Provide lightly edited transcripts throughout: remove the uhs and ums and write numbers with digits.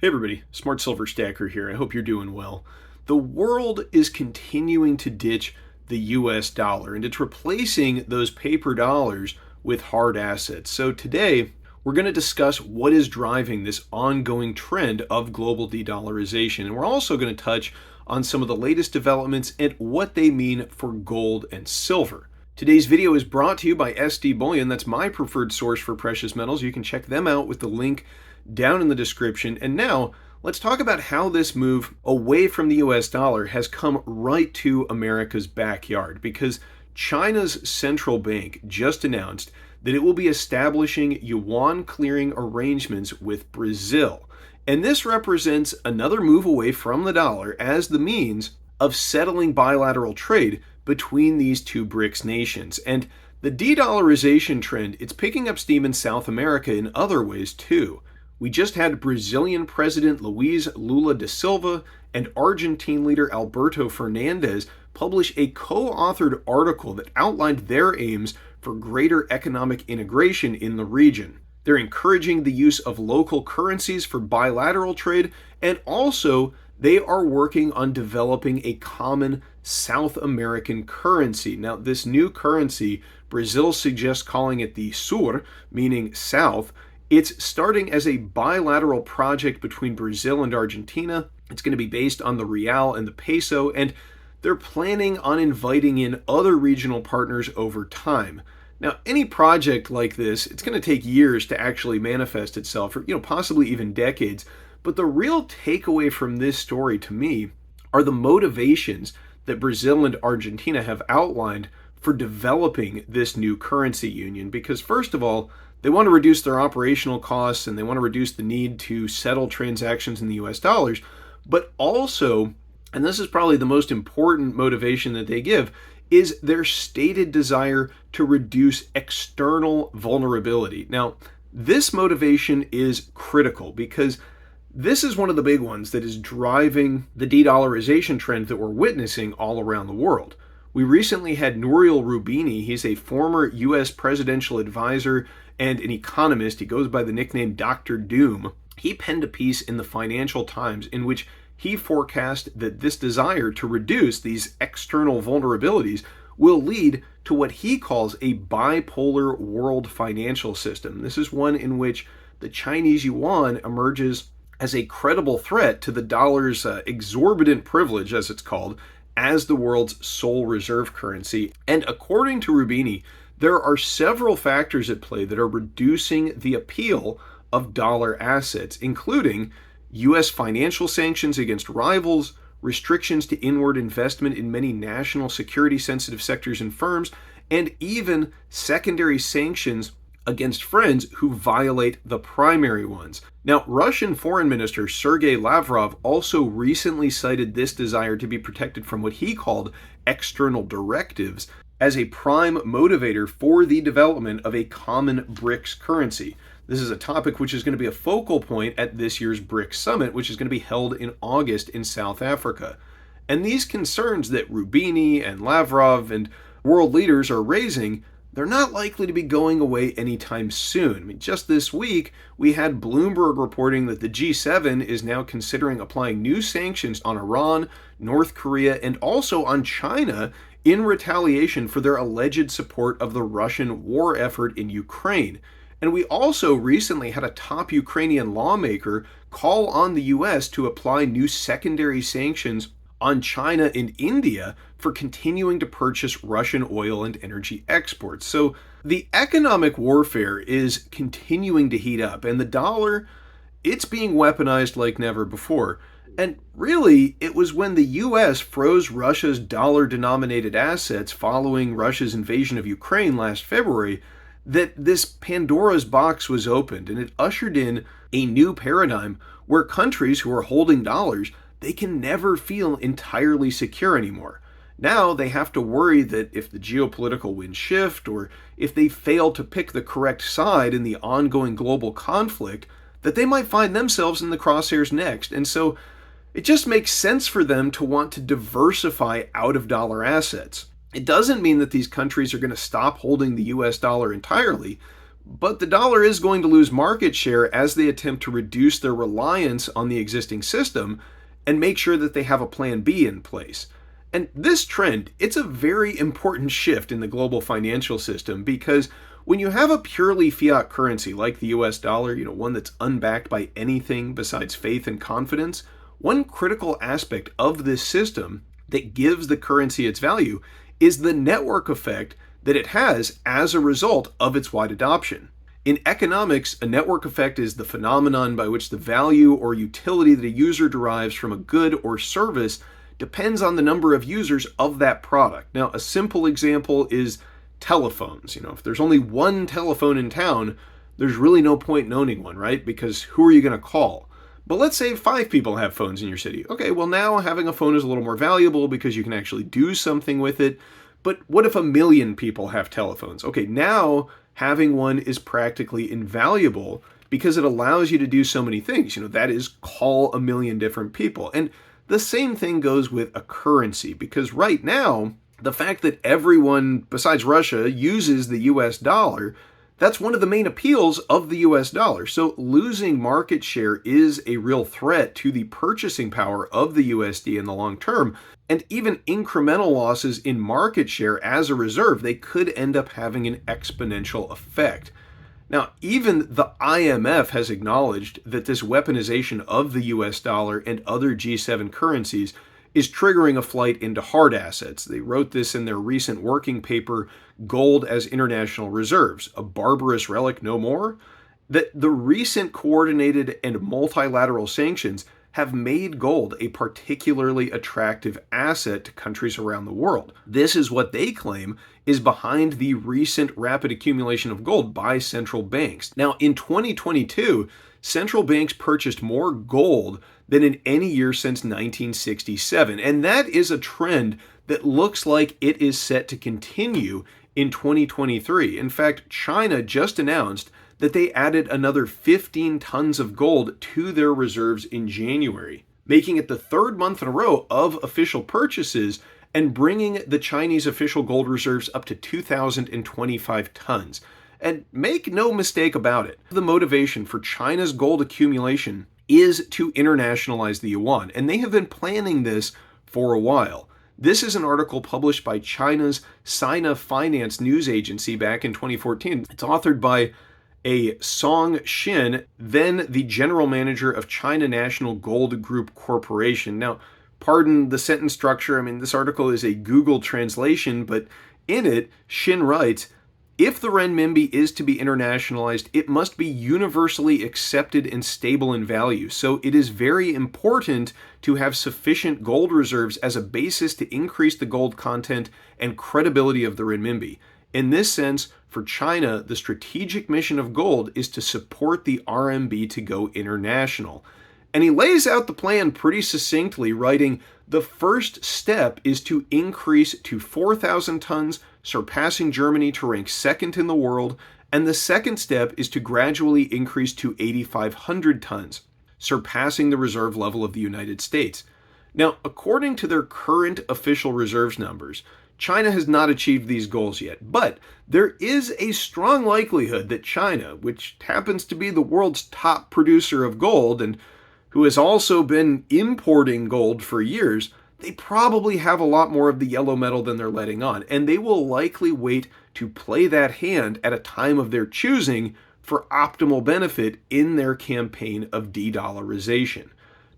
Hey everybody, Smart Silver Stacker here. I hope you're doing well. The world is continuing to ditch the US dollar and it's replacing those paper dollars with hard assets. So today, we're going to discuss what is driving this ongoing trend of global de-dollarization. And we're also going to touch on some of the latest developments and what they mean for gold and silver. Today's video is brought to you by SD Bullion. That's my preferred source for precious metals. You can check them out with the link down in the description. And now let's talk about how this move away from the US dollar has come right to America's backyard, because China's central bank just announced that it will be establishing yuan clearing arrangements with Brazil. And this represents another move away from the dollar as the means of settling bilateral trade between these two BRICS nations. And the de-dollarization trend, it's picking up steam in South America in other ways too. We just had Brazilian President Luiz Lula da Silva and Argentine leader Alberto Fernandez publish a co-authored article that outlined their aims for greater economic integration in the region. They're encouraging the use of local currencies for bilateral trade, and also they are working on developing a common South American currency. Now, this new currency, Brazil suggests calling it the Sur, meaning South. It's starting as a bilateral project between Brazil and Argentina. It's going to be based on the real and the peso, and they're planning on inviting in other regional partners over time. Now, any project like this, it's going to take years to actually manifest itself, or possibly even decades. But the real takeaway from this story to me are the motivations that Brazil and Argentina have outlined for developing this new currency union. Because first of all, they want to reduce their operational costs and they want to reduce the need to settle transactions in the US dollars. But also, and this is probably the most important motivation that they give, is their stated desire to reduce external vulnerability. Now, this motivation is critical because this is one of the big ones that is driving the de-dollarization trend that we're witnessing all around the world. We recently had Nouriel Roubini. He's a former U.S. presidential advisor and an economist. He goes by the nickname Dr. Doom. He penned a piece in the Financial Times in which he forecast that this desire to reduce these external vulnerabilities will lead to what he calls a bipolar world financial system. This is one in which the Chinese yuan emerges as a credible threat to the dollar's exorbitant privilege, as it's called, as the world's sole reserve currency. And according to Roubini, there are several factors at play that are reducing the appeal of dollar assets, including U.S. financial sanctions against rivals, restrictions to inward investment in many national security-sensitive sectors and firms, and even secondary sanctions against friends who violate the primary ones. Now, Russian Foreign Minister Sergei Lavrov also recently cited this desire to be protected from what he called external directives as a prime motivator for the development of a common BRICS currency. This is a topic which is going to be a focal point at this year's BRICS summit, which is going to be held in August in South Africa. And these concerns that Roubini and Lavrov and world leaders are raising, they're not likely to be going away anytime soon. I mean, just this week, we had Bloomberg reporting that the G7 is now considering applying new sanctions on Iran, North Korea, and also on China in retaliation for their alleged support of the Russian war effort in Ukraine. And we also recently had a top Ukrainian lawmaker call on the US to apply new secondary sanctions on China and India for continuing to purchase Russian oil and energy exports. So the economic warfare is continuing to heat up, and the dollar, it's being weaponized like never before. And really, it was when the US froze Russia's dollar-denominated assets following Russia's invasion of Ukraine last February that this Pandora's box was opened, and it ushered in a new paradigm where countries who are holding dollars, they can never feel entirely secure anymore. Now they have to worry that if the geopolitical winds shift or if they fail to pick the correct side in the ongoing global conflict, that they might find themselves in the crosshairs next. And so it just makes sense for them to want to diversify out of dollar assets. It doesn't mean that these countries are going to stop holding the US dollar entirely, But the dollar is going to lose market share as they attempt to reduce their reliance on the existing system and make sure that they have a plan B in place. And this trend, it's a very important shift in the global financial system because when you have a purely fiat currency like the US dollar, one that's unbacked by anything besides faith and confidence, one critical aspect of this system that gives the currency its value is the network effect that it has as a result of its wide adoption. In economics, a network effect is the phenomenon by which the value or utility that a user derives from a good or service depends on the number of users of that product. Now, a simple example is telephones. If there's only one telephone in town, there's really no point in owning one, right? Because who are you going to call? But let's say 5 people have phones in your city. Okay, well now having a phone is a little more valuable because you can actually do something with it. But what if 1 million people have telephones? Okay, now having one is practically invaluable because it allows you to do so many things. That is, call 1 million different people. And the same thing goes with a currency because right now, the fact that everyone besides Russia uses the US dollar, that's one of the main appeals of the US dollar. So losing market share is a real threat to the purchasing power of the USD in the long term. And even incremental losses in market share as a reserve, they could end up having an exponential effect. Now, even the IMF has acknowledged that this weaponization of the US dollar and other G7 currencies is triggering a flight into hard assets. They wrote this in their recent working paper, Gold as International Reserves, a barbarous relic no more, that the recent coordinated and multilateral sanctions have made gold a particularly attractive asset to countries around the world. This is what they claim is behind the recent rapid accumulation of gold by central banks. Now, in 2022, central banks purchased more gold than in any year since 1967. And that is a trend that looks like it is set to continue in 2023. In fact, China just announced that they added another 15 tons of gold to their reserves in January, making it the 3rd month in a row of official purchases and bringing the Chinese official gold reserves up to 2,025 tons. And make no mistake about it, the motivation for China's gold accumulation is to internationalize the yuan, and they have been planning this for a while. This is an article published by China's Sina Finance news agency back in 2014. It's authored by a Song Xin, then the general manager of China National Gold Group Corporation. Now, pardon the sentence structure. This article is a Google translation, but in it, Xin writes, if the renminbi is to be internationalized, it must be universally accepted and stable in value. So it is very important to have sufficient gold reserves as a basis to increase the gold content and credibility of the renminbi. In this sense, for China, the strategic mission of gold is to support the RMB to go international. And he lays out the plan pretty succinctly, writing, the first step is to increase to 4,000 tons, surpassing Germany to rank 2nd in the world, and the second step is to gradually increase to 8,500 tons, surpassing the reserve level of the United States. Now, according to their current official reserves numbers, China has not achieved these goals yet, but there is a strong likelihood that China, which happens to be the world's top producer of gold and who has also been importing gold for years, they probably have a lot more of the yellow metal than they're letting on, and they will likely wait to play that hand at a time of their choosing for optimal benefit in their campaign of de-dollarization.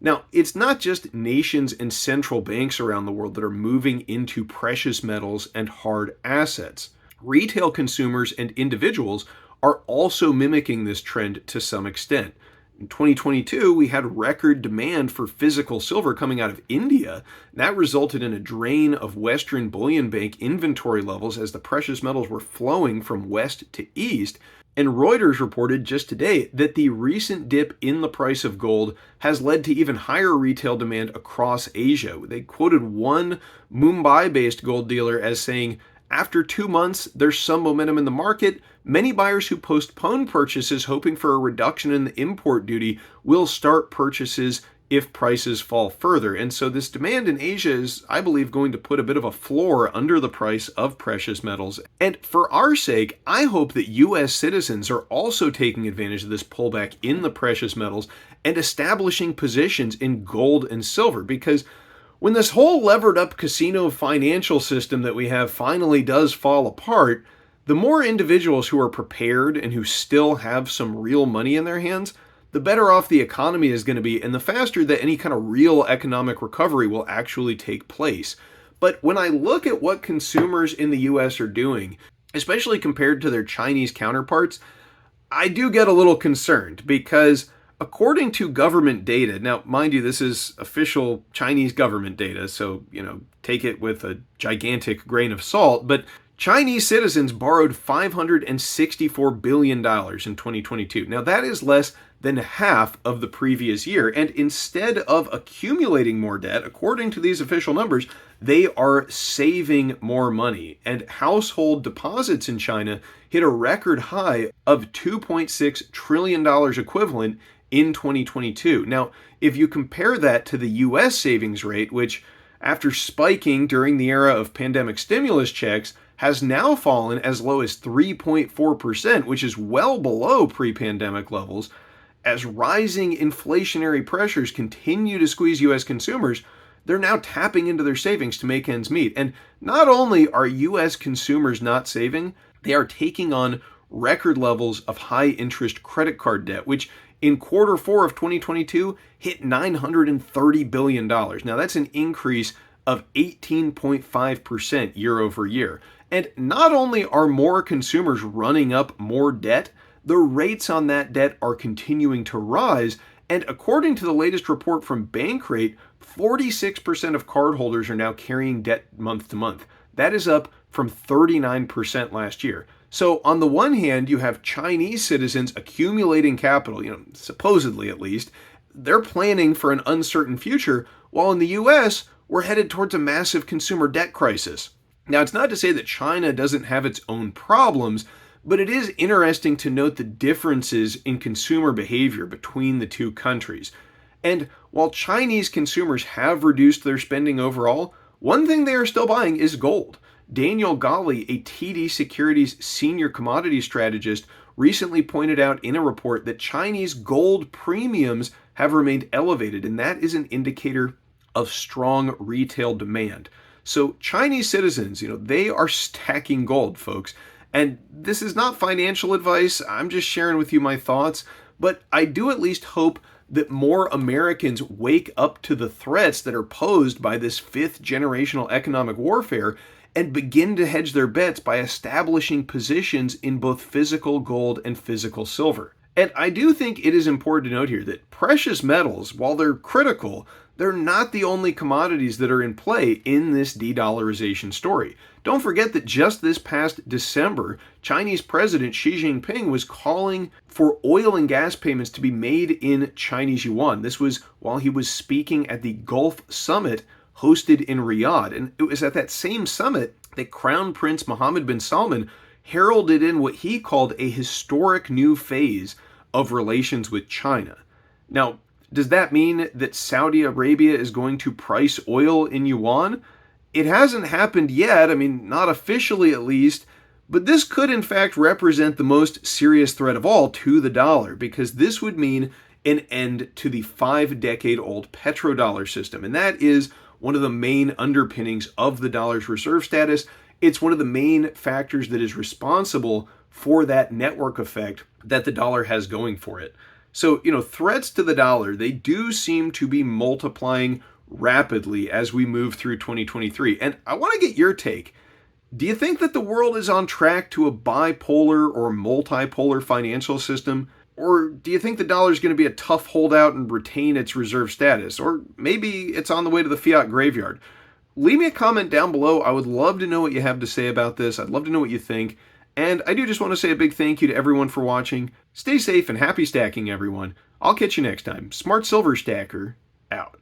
Now, it's not just nations and central banks around the world that are moving into precious metals and hard assets. Retail consumers and individuals are also mimicking this trend to some extent. In 2022, we had record demand for physical silver coming out of India. That resulted in a drain of Western bullion bank inventory levels as the precious metals were flowing from west to east. And Reuters reported just today that the recent dip in the price of gold has led to even higher retail demand across Asia. They quoted one Mumbai-based gold dealer as saying, after 2 months, there's some momentum in the market. Many buyers who postpone purchases hoping for a reduction in the import duty will start purchases if prices fall further. And so this demand in Asia is, I believe, going to put a bit of a floor under the price of precious metals. And for our sake, I hope that US citizens are also taking advantage of this pullback in the precious metals and establishing positions in gold and silver, because when this whole levered up casino financial system that we have finally does fall apart, the more individuals who are prepared and who still have some real money in their hands, the better off the economy is going to be, and the faster that any kind of real economic recovery will actually take place. But when I look at what consumers in the US are doing, especially compared to their Chinese counterparts, I do get a little concerned, because according to government data, now mind you, this is official Chinese government data, so, take it with a gigantic grain of salt, but Chinese citizens borrowed $564 billion in 2022. Now, that is less than half of the previous year. And instead of accumulating more debt, according to these official numbers, they are saving more money. And household deposits in China hit a record high of $2.6 trillion equivalent in 2022. Now, if you compare that to the US savings rate, which after spiking during the era of pandemic stimulus checks, has now fallen as low as 3.4%, which is well below pre-pandemic levels. As rising inflationary pressures continue to squeeze US consumers, they're now tapping into their savings to make ends meet. And not only are US consumers not saving, they are taking on record levels of high interest credit card debt, which in quarter four of 2022 hit $930 billion. Now that's an increase of 18.5% year over year. And not only are more consumers running up more debt, the rates on that debt are continuing to rise. And according to the latest report from Bankrate, 46% of cardholders are now carrying debt month to month. That is up from 39% last year. So on the one hand, you have Chinese citizens accumulating capital, supposedly at least. They're planning for an uncertain future, while in the US, we're headed towards a massive consumer debt crisis. Now, it's not to say that China doesn't have its own problems, but it is interesting to note the differences in consumer behavior between the two countries. And while Chinese consumers have reduced their spending overall, one thing they are still buying is gold. Daniel Ghali, a TD Securities senior commodities strategist, recently pointed out in a report that Chinese gold premiums have remained elevated, and that is an indicator of strong retail demand. So Chinese citizens, they are stacking gold, folks. And this is not financial advice. I'm just sharing with you my thoughts. But I do at least hope that more Americans wake up to the threats that are posed by this fifth generational economic warfare and begin to hedge their bets by establishing positions in both physical gold and physical silver. And I do think it is important to note here that precious metals, while they're critical, they're not the only commodities that are in play in this de-dollarization story. Don't forget that just this past December, Chinese President Xi Jinping was calling for oil and gas payments to be made in Chinese yuan. This was while he was speaking at the Gulf Summit hosted in Riyadh. And it was at that same summit that Crown Prince Mohammed bin Salman heralded in what he called a historic new phase of relations with China. Now, does that mean that Saudi Arabia is going to price oil in yuan? It hasn't happened yet, not officially at least, but this could in fact represent the most serious threat of all to the dollar, because this would mean an end to the 5-decade-old petrodollar system, and that is one of the main underpinnings of the dollar's reserve status. It's one of the main factors that is responsible for that network effect that the dollar has going for it. So, threats to the dollar, they do seem to be multiplying rapidly as we move through 2023. And I want to get your take. Do you think that the world is on track to a bipolar or multipolar financial system? Or do you think the dollar is going to be a tough holdout and retain its reserve status? Or maybe it's on the way to the fiat graveyard? Leave me a comment down below. I would love to know what you have to say about this. I'd love to know what you think. And I do just want to say a big thank you to everyone for watching. Stay safe and happy stacking, everyone. I'll catch you next time. Smart Silver Stacker, out.